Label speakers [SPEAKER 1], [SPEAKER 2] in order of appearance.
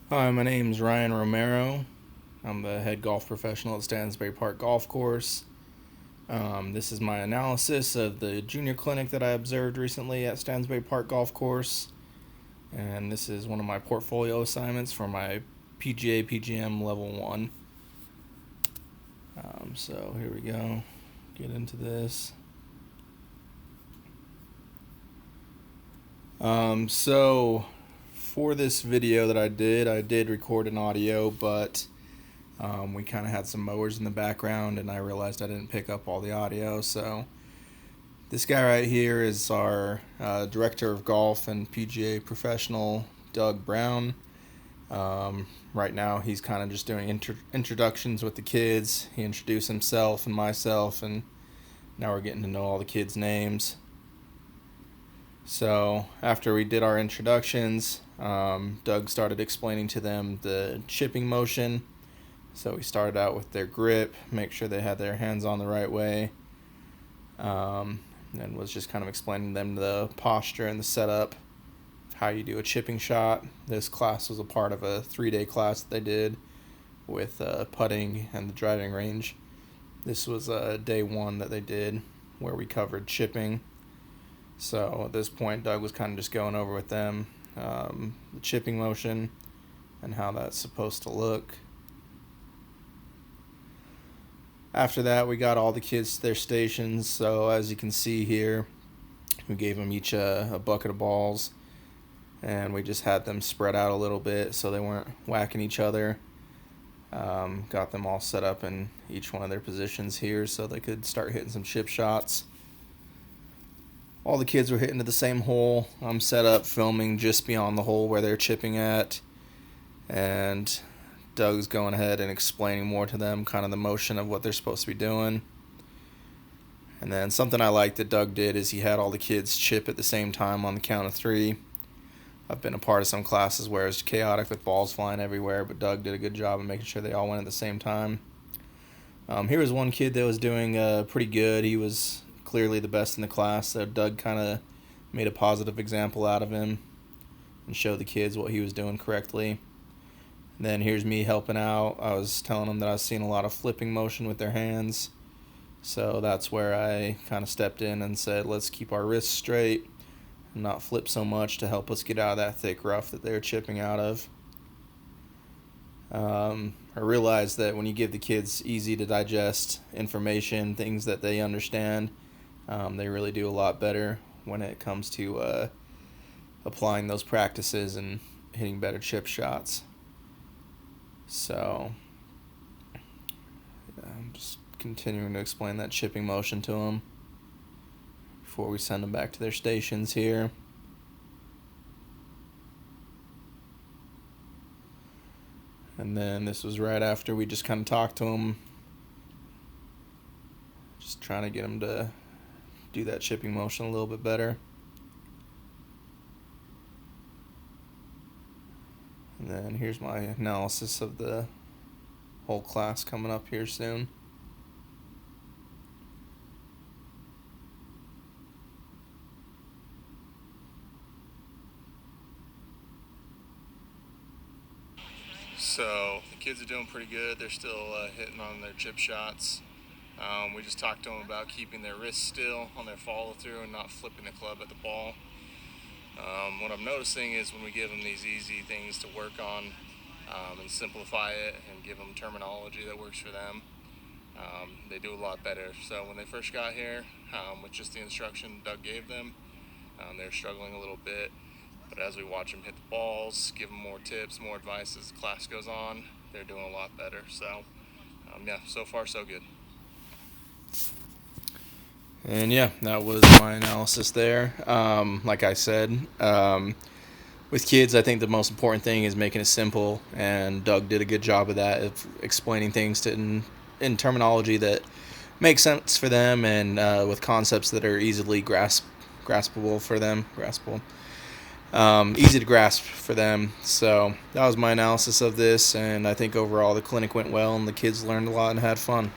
[SPEAKER 1] Hi, my name's Ryan Romero. I'm the head golf professional at Stansbury Park Golf Course. This is my analysis of the junior clinic that I observed recently at Stansbury Park Golf Course. And this is one of my portfolio assignments for my PGA PGM Level 1. So here we go. Get into this. So for this video that I did record an audio, but we kind of had some mowers in the background, and I realized I didn't pick up all the audio. So this guy right here is our director of golf and PGA professional, Doug Brown. Right now, he's kind of just doing introductions with the kids. He introduced himself and myself, and now we're getting to know all the kids' names. So after we did our introductions, Doug started explaining to them the chipping motion. So we started out with their grip, make sure they had their hands on the right way, and was just kind of explaining to them the posture and the setup, how you do a chipping shot. This class was a part of a 3-day class that they did with putting and the driving range. This was day 1 that they did, where we covered chipping. So at this point, Doug was kind of just going over with them the chipping motion and how that's supposed to look. After that, we got all the kids to their stations. So as you can see here, we gave them each a bucket of balls, and we just had them spread out a little bit so they weren't whacking each other. Got them all set up in each one of their positions here so they could start hitting some chip shots. All the kids were hitting to the same hole. I'm set up filming just beyond the hole where they're chipping at, and Doug's going ahead and explaining more to them kind of the motion of what they're supposed to be doing. And then something I liked that Doug did is he had all the kids chip at the same time on the count of 3. I've been a part of some classes where it's chaotic with balls flying everywhere, but Doug did a good job of making sure they all went at the same time. Here was one kid that was doing pretty good. He was clearly the best in the class, so Doug kind of made a positive example out of him and showed the kids what he was doing correctly. And then here's me helping out. I was telling them that I was seeing a lot of flipping motion with their hands, so that's where I kind of stepped in and said, let's keep our wrists straight and not flip so much to help us get out of that thick rough that they're chipping out of. I realized that when you give the kids easy to digest information, things that they understand, they really do a lot better when it comes to applying those practices and hitting better chip shots. So I'm just continuing to explain that chipping motion to them before we send them back to their stations here. And then this was right after we just kind of talked to them, just trying to get them to do that chipping motion a little bit better. And then here's my analysis of the whole class coming up here soon. So the kids are doing pretty good. They're still hitting on their chip shots. We just talked to them about keeping their wrists still on their follow through and not flipping the club at the ball. What I'm noticing is when we give them these easy things to work on and simplify it and give them terminology that works for them, they do a lot better. So when they first got here, with just the instruction Doug gave them, they're struggling a little bit. But as we watch them hit the balls, give them more tips, more advice as the class goes on, they're doing a lot better. So, yeah, so far so good. And yeah, that was my analysis there. Like I said, with kids, I think the most important thing is making it simple, and Doug did a good job of that, of explaining things in terminology that makes sense for them, and with concepts that are easily graspable for them. Easy to grasp for them. So that was my analysis of this, and I think overall the clinic went well and the kids learned a lot and had fun.